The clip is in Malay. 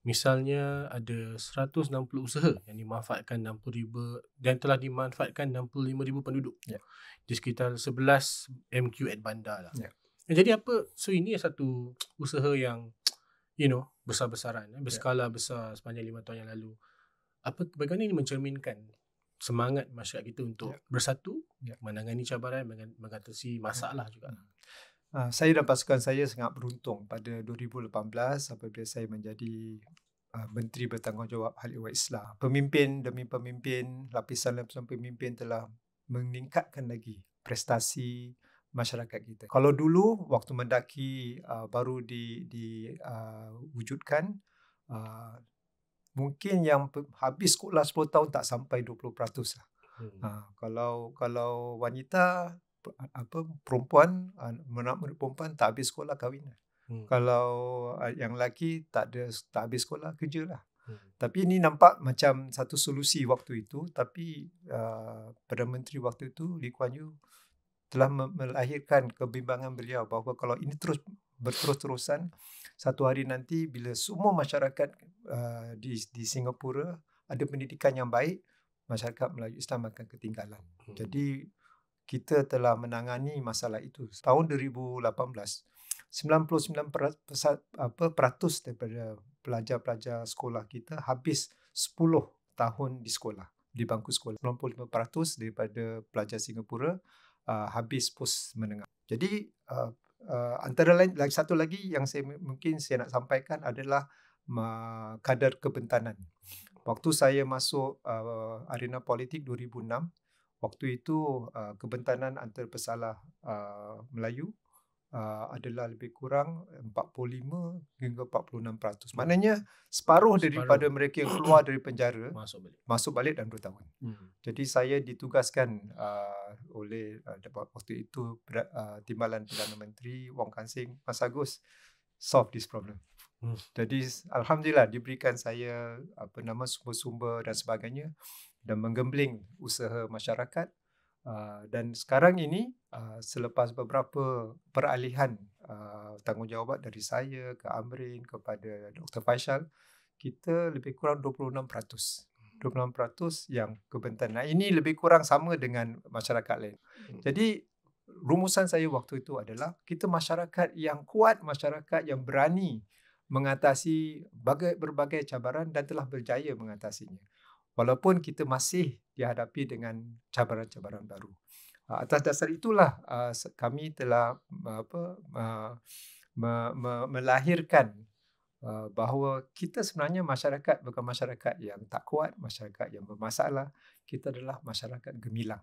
Misalnya ada 160 usaha yang dimanfaatkan 60,000 dan telah dimanfaatkan 65,000 penduduk Ya. di sekitar 11 MQ at bandar lah. Ya. Jadi apa, so ini satu usaha yang besar-besaran, berskala besar sepanjang 5 tahun yang lalu. Bagaimana ini mencerminkan semangat masyarakat kita untuk bersatu, menangani cabaran, mengatasi masalah juga. Saya dan pasukan saya sangat beruntung pada 2018 apabila saya menjadi Menteri Bertanggungjawab Hal Ehwal Islam. Pemimpin demi pemimpin, lapisan-lapisan pemimpin telah meningkatkan lagi prestasi masyarakat kita. Kalau dulu waktu mendaki baru diwujudkan, mungkin yang habis sekolah 10 tahun tak sampai 20% lah. Kalau wanita perempuan, anak perempuan tak habis sekolah kahwin. Kalau yang lelaki tak habis sekolah kerja lah. Tapi ini nampak macam satu solusi waktu itu, tapi Perdana Menteri waktu itu Lee Kuan Yew telah melahirkan kebimbangan beliau bahawa kalau ini terus berterus-terusan, satu hari nanti bila semua masyarakat di Singapura ada pendidikan yang baik, masyarakat Melayu Islam akan ketinggalan. Jadi kita telah menangani masalah itu. Tahun 2018, 99% daripada pelajar-pelajar sekolah kita habis 10 tahun di sekolah, di bangku sekolah. 95% daripada pelajar Singapura habis pos menengah. Jadi antara lain, satu lagi yang mungkin saya nak sampaikan adalah kadar kebentanan. Waktu saya masuk arena politik 2006, waktu itu kebentanan antara pesalah Melayu adalah lebih kurang 45 hingga 46%. Maknanya separuh daripada mereka yang keluar dari penjara masuk balik dalam 2 tahun. Jadi saya ditugaskan oleh waktu itu Timbalan Perdana Menteri Wong Kan Seng, Mas Agus, solve this problem. Jadi alhamdulillah diberikan saya sumber-sumber dan sebagainya dan menggembling usaha masyarakat. Dan sekarang ini selepas beberapa peralihan tanggungjawab dari saya ke Amrin kepada Dr. Faisal, kita lebih kurang 26% yang kebentanan. Ini lebih kurang sama dengan masyarakat lain. Jadi rumusan saya waktu itu adalah kita masyarakat yang kuat, masyarakat yang berani mengatasi berbagai cabaran dan telah berjaya mengatasinya. Walaupun kita masih dihadapi dengan cabaran-cabaran baru. Atas dasar itulah kami telah melahirkan bahawa kita sebenarnya masyarakat bukan masyarakat yang tak kuat, masyarakat yang bermasalah. Kita adalah masyarakat gemilang.